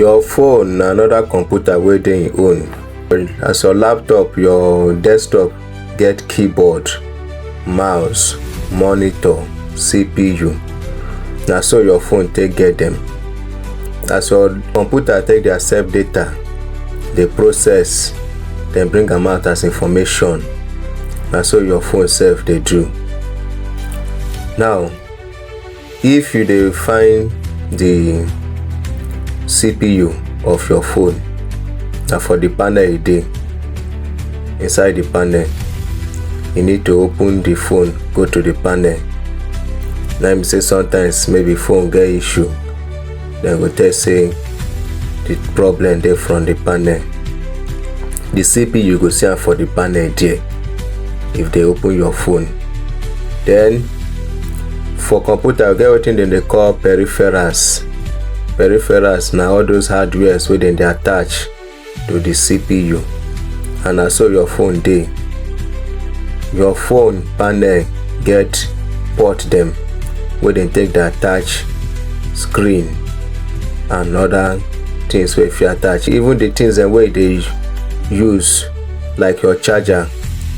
Your phone na another computer wey dey im own. As your laptop, your desktop get keyboard, mouse, monitor, CPU. Na so your phone take get them. As your computer take dey accept data, dey process, then bring am out as information. Na so your phone sef dey do. Now, if you dey find the CPU of your phone, na for the panel e dey. Inside the panel, you need to open the phone, go to the panel. Let me say sometimes maybe phone get issue, dem go tell say the problem dey from the panel. The CPU you go see am for the panel there if they open your phone. Then for computer, get wetin dem dey call peripherals. Peripherals na all those hardwares wey dem dey attach to the CPU, and na so your phone dey. Your phone panel get port dem wey dem take dey attach screen and other things wey fit attach. Even the things dem wey dey use, like your charger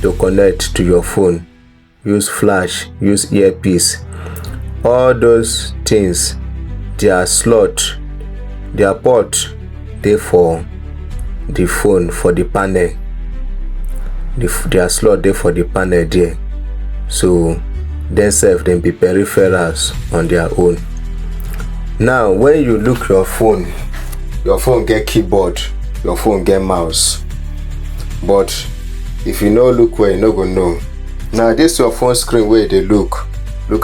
to connect to your phone, use flash, use earpiece, all those things, their slot, their port dey for the phone, for the panel. Their slot dey for the panel there. So dem sef dem be peripherals on their own. Now when you look your phone get keyboard, your phone get mouse, but if you no look well, you no go know. Now this your phone screen wey you dey look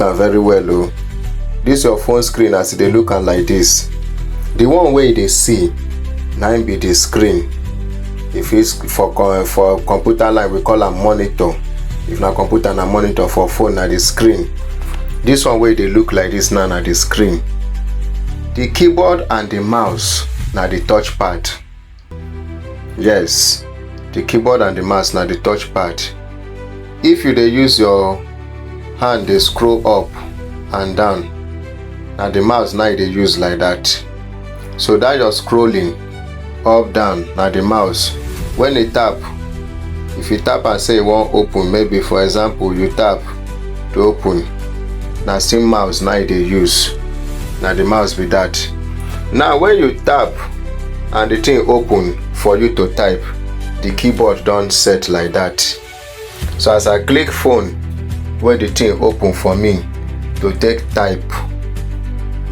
am very well o. This your phone screen, as you dey look am like this, the one wey you dey see na im be the screen. If it's for computer line, we call am monitor. If na computer, na monitor. For phone, na the screen. This one wey dey look like this now na the screen. The keyboard and the mouse na the touchpad. Yes, the keyboard and the mouse na the touchpad. If you dey use your hand dey scroll up and down, na the mouse na you dey use like that. So that your scrolling up down na the mouse. When you tap, if you tap and say you wan open, maybe for example you tap to open, na still mouse na you dey use. Na the mouse be that. Now when you tap and the thing open for you to type, the keyboard don set like that. So as I click phone, when the thing open for me to take type,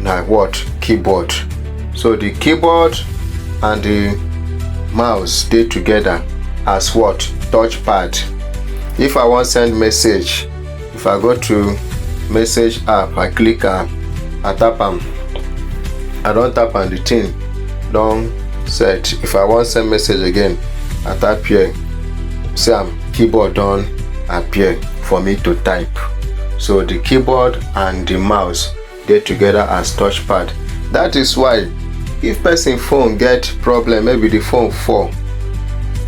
na what? Keyboard. So the keyboard and the mouse dey together as what? Touchpad. If I wan send message, if I go to message app, I click am, I tap am, I don tap am, the thing don set. If I wan send message again, I tap here, see am, keyboard don appear for me to type. So the keyboard and the mouse dey together as touchpad. That is why if person phone get problem, maybe the phone fall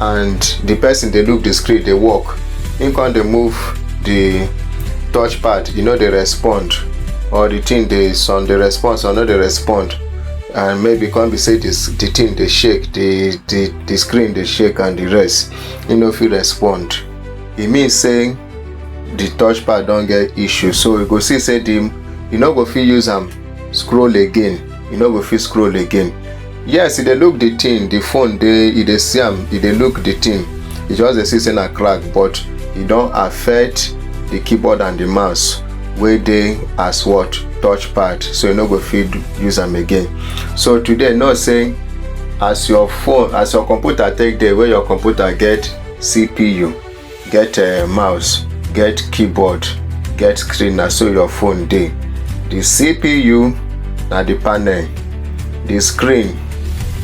and the person dey look the screen dey work, him come dey move the touchpad, you know, dey respond, or the thing dey some dey respond, some no dey respond, and maybe come be say the thing dey shake, the screen dey shake and the rest, you no fit respond. E mean say the touchpad don get issue. So you go see say you no go fit use am scroll again. You no go fit scroll again. Yes, e dey look the thing, the phone dey, e dey see am, e dey look the thing, e just dey see say na crack, but e don affect the keyboard and the mouse wey dey as what? Touchpad. So you no go fit use am again. So today, know say as your phone, as your computer take dey, where your computer get CPU, get mouse, get keyboard, get screen, na so your phone dey. The CPU na the panel, the screen,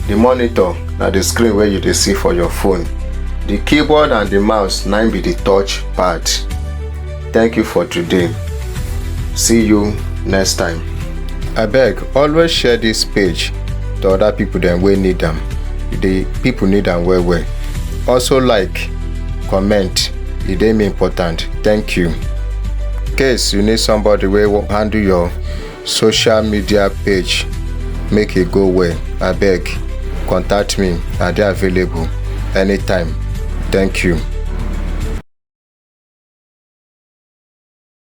the monitor na the screen wey you dey see for your phone. The keyboard and the mouse na be the touch pad. Thank you for today. See you next time. Abeg, always share this page to other people dem wey need am. The people need am well well. Also like, comment, e dey important. Thank you. In case you need somebody wey will handle your social media page, make e go well, abeg contact me. I dey available anytime. Thank you.